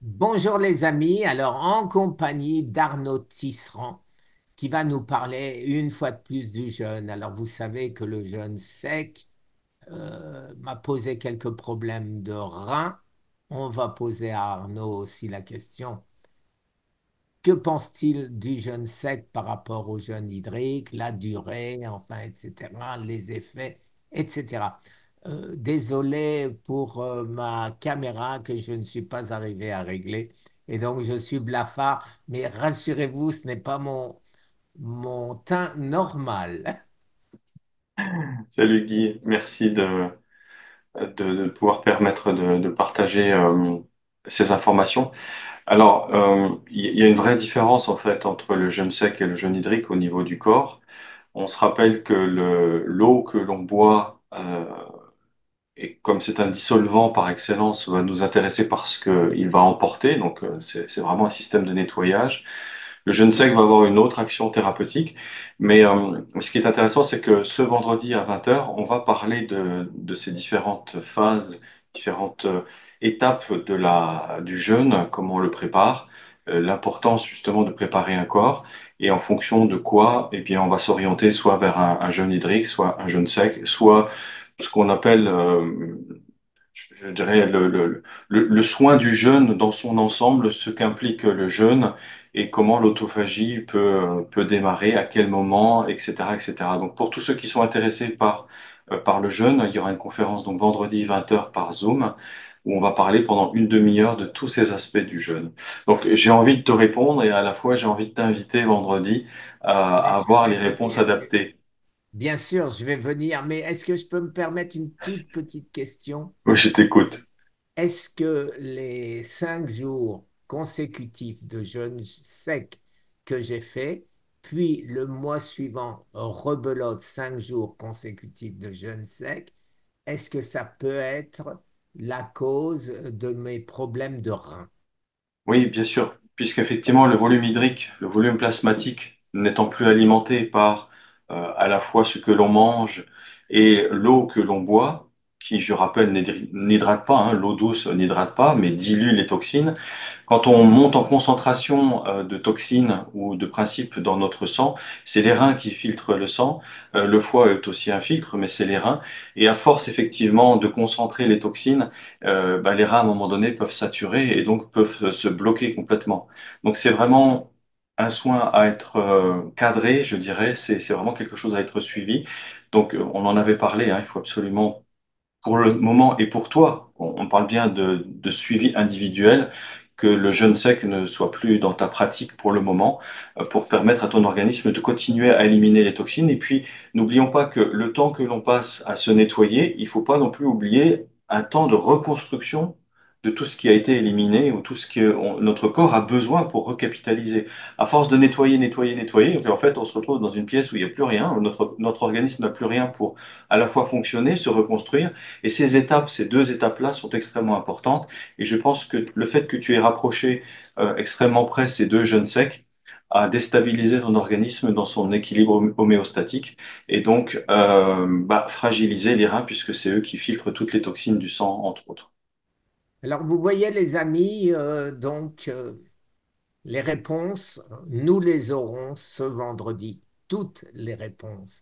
Bonjour les amis, alors en compagnie d'Arnaud Tisserand qui va nous parler une fois de plus du jeûne. Alors vous savez que le jeûne sec m'a posé quelques problèmes de rein. On va poser à Arnaud aussi la question, que pense-t-il du jeûne sec par rapport au jeûne hydrique, la durée, enfin, etc., les effets, etc. Désolé pour ma caméra que je ne suis pas arrivé à régler. Et donc, je suis blafard, mais rassurez-vous, ce n'est pas mon teint normal. Salut Guy, merci de pouvoir permettre de partager ces informations. Alors, il y a une vraie différence en fait entre le jeûne sec et le jeûne hydrique au niveau du corps. On se rappelle que l'eau que l'on boit, et comme c'est un dissolvant par excellence, va nous intéresser parce qu'il va emporter, donc c'est vraiment un système de nettoyage. Le jeûne sec va avoir une autre action thérapeutique, mais ce qui est intéressant, c'est que ce vendredi à 20h, on va parler de ces différentes phases, différentes étapes du jeûne, comment on le prépare, l'importance justement de préparer un corps, et en fonction de quoi, eh bien, on va s'orienter soit vers un jeûne hydrique, soit un jeûne sec, soit ce qu'on appelle, je dirais, le soin du jeûne dans son ensemble, ce qu'implique le jeûne et comment l'autophagie peut démarrer, à quel moment, etc., etc. Donc, pour tous ceux qui sont intéressés par le jeûne, il y aura une conférence donc vendredi 20h par Zoom où on va parler pendant une demi-heure de tous ces aspects du jeûne. Donc, j'ai envie de te répondre et à la fois, j'ai envie de t'inviter vendredi à Mais je avoir vais les réponses venir, adaptées. bien sûr, je vais venir, mais est-ce que je peux me permettre une toute petite question? Oui, je t'écoute. Est-ce que les 5 jours consécutifs de jeûne sec que j'ai fait, puis le mois suivant, rebelote 5 jours consécutifs de jeûne sec, est-ce que ça peut être la cause de mes problèmes de rein? Oui, bien sûr, puisqu'effectivement, le volume hydrique, le volume plasmatique, n'étant plus alimenté par à la fois ce que l'on mange et l'eau que l'on boit, qui, je rappelle, n'hydrate pas, hein, l'eau douce n'hydrate pas, mais dilue les toxines, quand on monte en concentration de toxines ou de principes dans notre sang, c'est les reins qui filtrent le sang. Le foie est aussi un filtre, mais c'est les reins. Et à force effectivement de concentrer les toxines, les reins à un moment donné peuvent saturer et donc peuvent se bloquer complètement. Donc c'est vraiment un soin à être cadré, je dirais. C'est vraiment quelque chose à être suivi. Donc on en avait parlé, hein, il faut absolument pour le moment et pour toi, on parle bien de suivi individuel, que le jeûne sec ne soit plus dans ta pratique pour le moment, pour permettre à ton organisme de continuer à éliminer les toxines. Et puis, n'oublions pas que le temps que l'on passe à se nettoyer, il faut pas non plus oublier un temps de reconstruction de tout ce qui a été éliminé ou tout ce que notre corps a besoin pour recapitaliser. À force de nettoyer, nettoyer, nettoyer, et puis en fait, on se retrouve dans une pièce où il n'y a plus rien, où notre organisme n'a plus rien pour à la fois fonctionner, se reconstruire. Et ces étapes, ces deux étapes-là sont extrêmement importantes. Et je pense que le fait que tu aies rapproché extrêmement près ces deux jeûnes secs a déstabilisé ton organisme dans son équilibre homéostatique et donc fragiliser les reins puisque c'est eux qui filtrent toutes les toxines du sang, entre autres. Alors, vous voyez, les amis, les réponses, nous les aurons ce vendredi, toutes les réponses.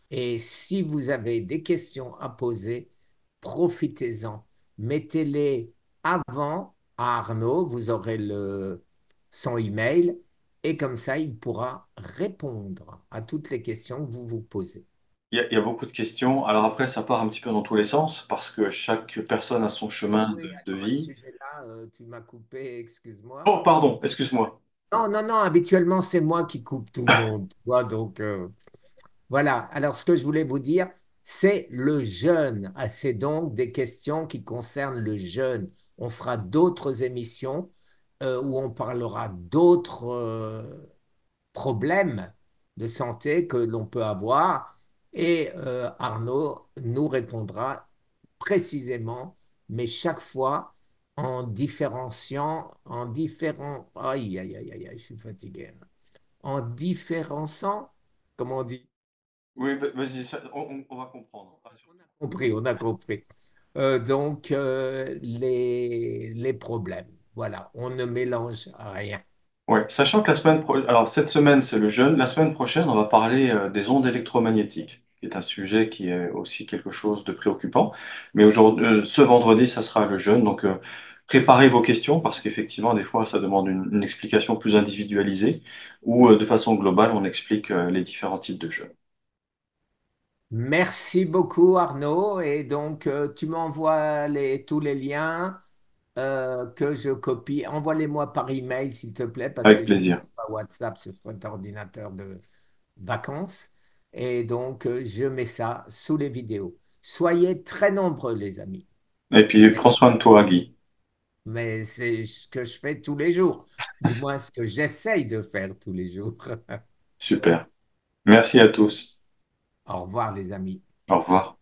Et si vous avez des questions à poser, profitez-en. Mettez-les avant à Arnaud, vous aurez son email, et comme ça, il pourra répondre à toutes les questions que vous vous posez. Il y a beaucoup de questions. Alors après, ça part un petit peu dans tous les sens parce que chaque personne a son Oui, chemin oui, de alors à ce vie. sujet-là, tu m'as coupé, excuse-moi. Oh, pardon, excuse-moi. Non, non, non, habituellement, c'est moi qui coupe tout le monde, tu vois, donc voilà. Alors, ce que je voulais vous dire, c'est le jeûne. Ah, c'est donc des questions qui concernent le jeûne. On fera d'autres émissions où on parlera d'autres problèmes de santé que l'on peut avoir et Arnaud nous répondra précisément, mais chaque fois en différenciant, en différent. Aïe, aïe, aïe, aïe, aïe, je suis fatigué. En différençant, comment on dit? Oui, vas-y, on va comprendre. On a compris, on a compris. Les problèmes. Voilà, on ne mélange rien. Ouais, sachant que alors cette semaine c'est le jeûne, la semaine prochaine on va parler des ondes électromagnétiques, qui est un sujet qui est aussi quelque chose de préoccupant. Mais aujourd'hui, ce vendredi, ça sera le jeûne, donc préparez vos questions parce qu'effectivement des fois ça demande une explication plus individualisée ou de façon globale on explique les différents types de jeûne. Merci beaucoup Arnaud. Et donc, tu m'envoies tous les liens que je copie. Envoie-les-moi par email, s'il te plaît, parce que Avec ici, plaisir. j'ai pas WhatsApp sur cet ordinateur de vacances. Et donc, je mets ça sous les vidéos. Soyez très nombreux, les amis. Et puis Mais, prends soin de toi, Guy. mais c'est ce que je fais tous les jours. Du moins, ce que j'essaye de faire tous les jours. Super. Merci à tous. Au revoir, les amis. Au revoir.